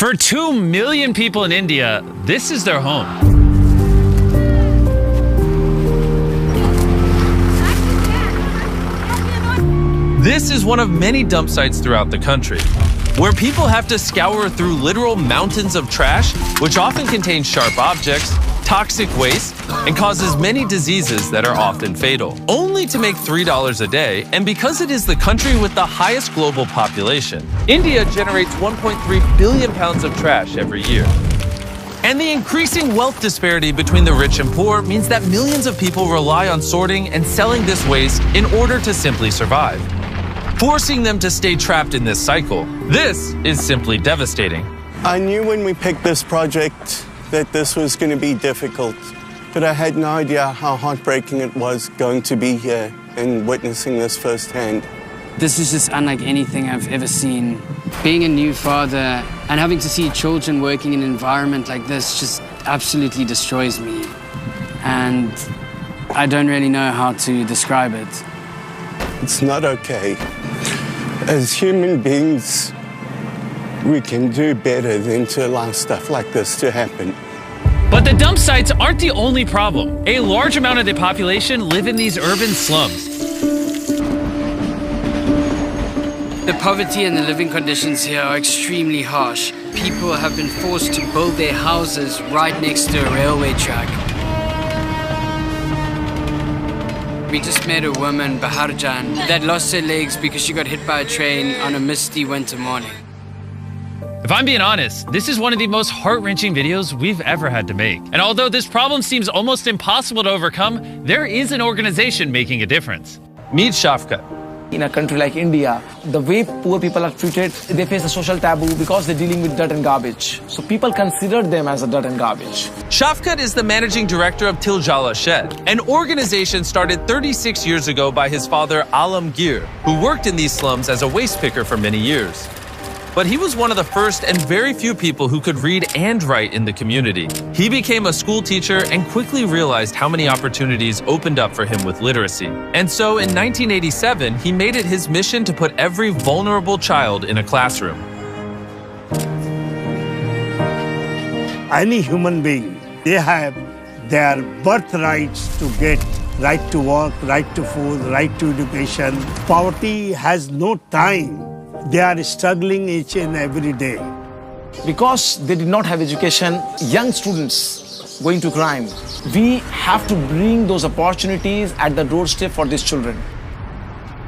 For 2 million people in India, this is their home. This is one of many dump sites throughout the country, where people have to scour through literal mountains of trash, which often contain sharp objects, toxic waste, and causes many diseases that are often fatal, only to make $3 a day. And because it is the country with the highest global population, India generates 1.3 billion pounds of trash every year. And the increasing wealth disparity between the rich and poor means that millions of people rely on sorting and selling this waste in order to simply survive, forcing them to stay trapped in this cycle. This is simply devastating. I knew when we picked this project that this was going to be difficult, but I had no idea how heartbreaking it was going to be here and witnessing this firsthand. This is just unlike anything I've ever seen. Being a new father and having to see children working in an environment like this just absolutely destroys me. And I don't really know how to describe it. It's not okay. As human beings, we can do better than to allow stuff like this to happen. But the dump sites aren't the only problem. A large amount of the population live in these urban slums. The poverty and the living conditions here are extremely harsh. People have been forced to build their houses right next to a railway track. We just met a woman, Baharjan, that lost her legs because she got hit by a train on a misty winter morning. If I'm being honest, this is one of the most heart-wrenching videos we've ever had to make. And although this problem seems almost impossible to overcome, there is an organization making a difference. Meet Shafkat. In a country like India, the way poor people are treated, they face a social taboo because they're dealing with dirt and garbage. So people consider them as a dirt and garbage. Shafkat is the managing director of Til Jala Shed, an organization started 36 years ago by his father Alamgir, who worked in these slums as a waste picker for many years. But he was one of the first and very few people who could read and write in the community. He became a school teacher and quickly realized how many opportunities opened up for him with literacy. And so in 1987, he made it his mission to put every vulnerable child in a classroom. Any human being, they have their birthrights to get right to work, right to food, right to education. Poverty has no time. They are struggling each and every day. Because they did not have education, young students going to crime. We have to bring those opportunities at the doorstep for these children.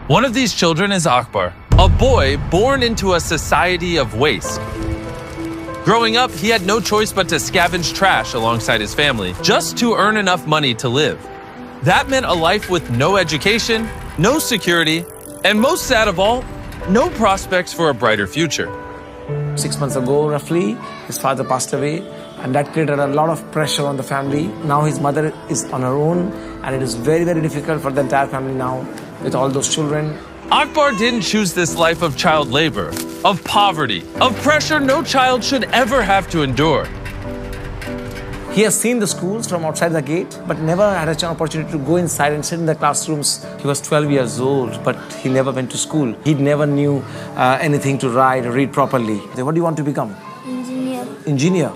One of these children is Akbar, a boy born into a society of waste. Growing up, he had no choice but to scavenge trash alongside his family, just to earn enough money to live. That meant a life with no education, no security, and most sad of all, no prospects for a brighter future. 6 months ago, roughly, his father passed away, and that created a lot of pressure on the family. Now his mother is on her own, and it is very, very difficult for the entire family now with all those children. Akbar didn't choose this life of child labor, of poverty, of pressure no child should ever have to endure. He has seen the schools from outside the gate, but never had an opportunity to go inside and sit in the classrooms. He was 12 years old, but he never went to school. He never knew anything to write or read properly. What do you want to become? Engineer. Engineer.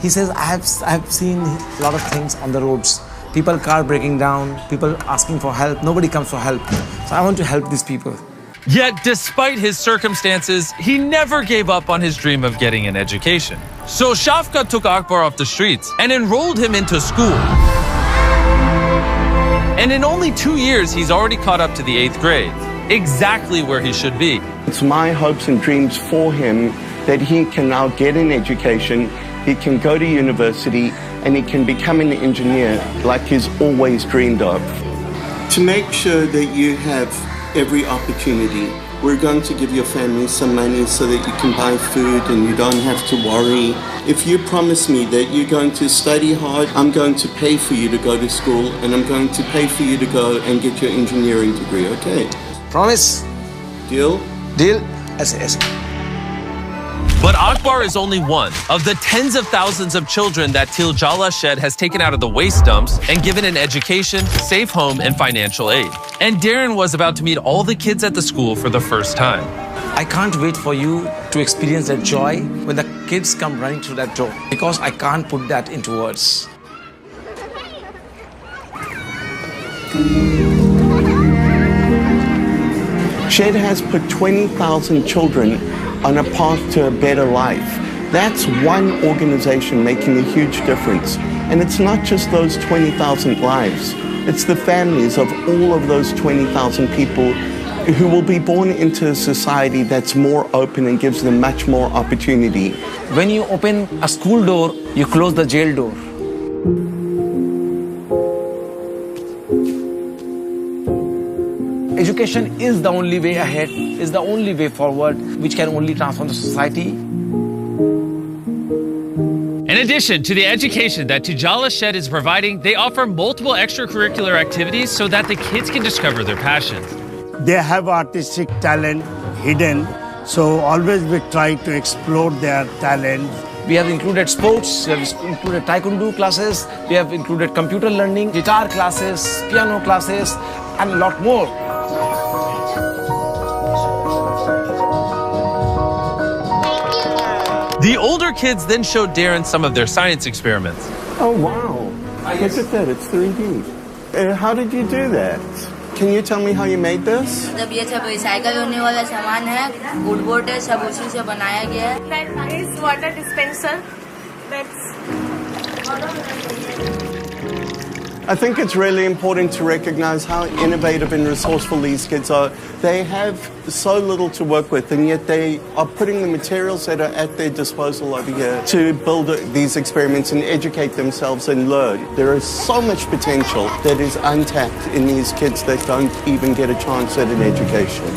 He says, I have seen a lot of things on the roads. People, car breaking down, people asking for help. Nobody comes for help. So I want to help these people. Yet, despite his circumstances, he never gave up on his dream of getting an education. So Shafkat took Akbar off the streets and enrolled him into school. And in only 2 years, he's already caught up to the 8th grade, exactly where he should be. It's my hopes and dreams for him that he can now get an education, he can go to university, and he can become an engineer like he's always dreamed of. To make sure that you have every opportunity, we're going to give your family some money so that you can buy food and you don't have to worry. If you promise me that you're going to study hard, I'm going to pay for you to go to school and I'm going to pay for you to go and get your engineering degree, okay? Promise? Deal? Deal? Yes. But Akbar is only one of the tens of thousands of children that Til Jala Shed has taken out of the waste dumps and given an education, safe home, and financial aid. And Darren was about to meet all the kids at the school for the first time. I can't wait for you to experience that joy when the kids come running through that door, because I can't put that into words. Shed has put 20,000 children on a path to a better life. That's one organization making a huge difference. And it's not just those 20,000 lives. It's the families of all of those 20,000 people who will be born into a society that's more open and gives them much more opportunity. When you open a school door, you close the jail door. Education is the only way ahead, is the only way forward, which can only transform the society. In addition to the education that Tijala Shed is providing, they offer multiple extracurricular activities so that the kids can discover their passions. They have artistic talent hidden, so always we try to explore their talent. We have included sports, we have included taekwondo classes, we have included computer learning, guitar classes, piano classes, and a lot more. The older kids then showed Darren some of their science experiments. Oh, wow. Look at that, it's 3D. How did you do that? Can you tell me how you made this? जब ये सब recycle होने वाला सामान है, वुडबोर्ड है, सब उसी से बनाया गया है. That is water dispenser. I think it's really important to recognize how innovative and resourceful these kids are. They have so little to work with, and yet they are putting the materials that are at their disposal over here to build these experiments and educate themselves and learn. There is so much potential that is untapped in these kids that don't even get a chance at an education.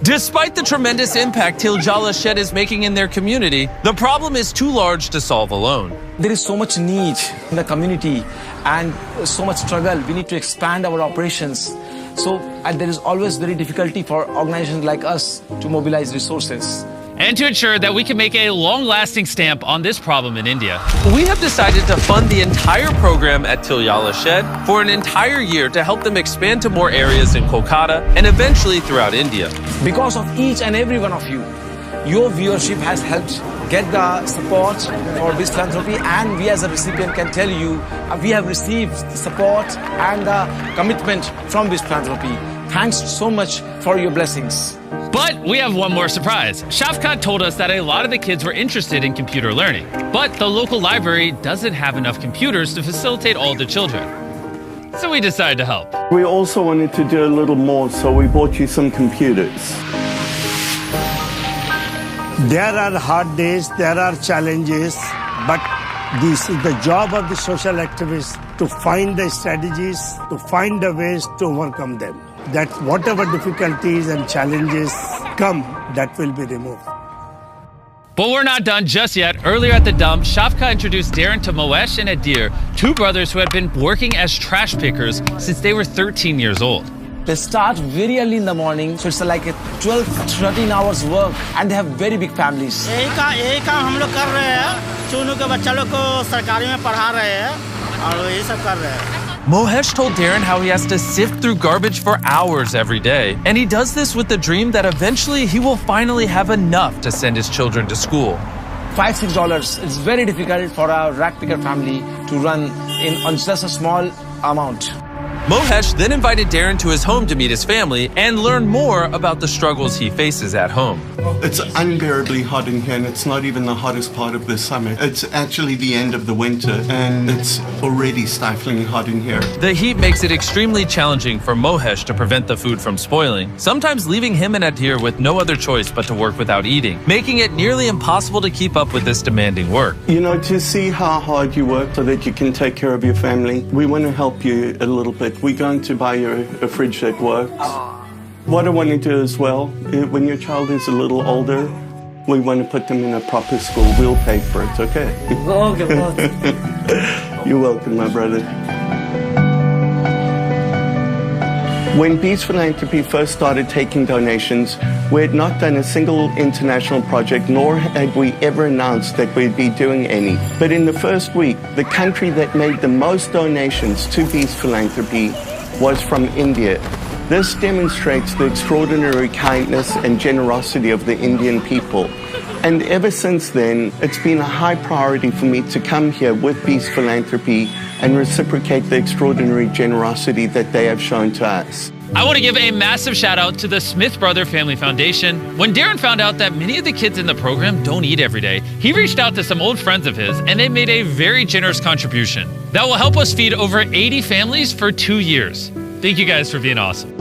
Despite the tremendous impact Tijala Shed is making in their community, the problem is too large to solve alone. There is so much need in the community and so much struggle. We need to expand our operations. So there is always very difficulty for organizations like us to mobilize resources. And to ensure that we can make a long-lasting stamp on this problem in India, we have decided to fund the entire program at Tijala Shed for an entire year to help them expand to more areas in Kolkata and eventually throughout India. Because of each and every one of you, your viewership has helped get the support for this philanthropy, and we as a recipient can tell you we have received the support and the commitment from this philanthropy. Thanks so much for your blessings. But we have one more surprise. Shafkat told us that a lot of the kids were interested in computer learning, but the local library doesn't have enough computers to facilitate all the children. So we decided to help. We also wanted to do a little more, so we bought you some computers. There are hard days, there are challenges, but this is the job of the social activists to find the strategies, to find the ways to overcome them. That whatever difficulties and challenges come, that will be removed. But we're not done just yet. Earlier at the dump, Shafka introduced Darren to Moesh and Adir, two brothers who had been working as trash pickers since they were 13 years old. They start very early in the morning, so it's like a 12-13 hours work, and they have very big families. यही काम हम लोग कर रहे हैं. चुनू के बच्चा लोग को सरकारी में पढ़ा रहे हैं और यही सब कर रहे हैं. Mohesh told Darren how he has to sift through garbage for hours every day, and he does this with the dream that eventually he will finally have enough to send his children to school. $5-6. It's very difficult for a rag picker family to run on just a small amount. Mohesh then invited Darren to his home to meet his family and learn more about the struggles he faces at home. It's unbearably hot in here, and it's not even the hottest part of the summer. It's actually the end of the winter, and it's already stifling hot in here. The heat makes it extremely challenging for Mohesh to prevent the food from spoiling, sometimes leaving him and Adir with no other choice but to work without eating, making it nearly impossible to keep up with this demanding work. You know, to see how hard you work so that you can take care of your family, we want to help you a little bit. We're going to buy you a fridge that works. What I want to do as well, when your child is a little older, we want to put them in a proper school. We'll pay for it, okay? You're welcome, my brother. When Bees Philanthropy first started taking donations, we had not done a single international project, nor had we ever announced that we'd be doing any. But in the first week, the country that made the most donations to Bees Philanthropy was from India. This demonstrates the extraordinary kindness and generosity of the Indian people. And ever since then, it's been a high priority for me to come here with Beast Philanthropy and reciprocate the extraordinary generosity that they have shown to us. I want to give a massive shout out to the Smith Brother Family Foundation. When Darren found out that many of the kids in the program don't eat every day, he reached out to some old friends of his and they made a very generous contribution that will help us feed over 80 families for 2 years. Thank you guys for being awesome.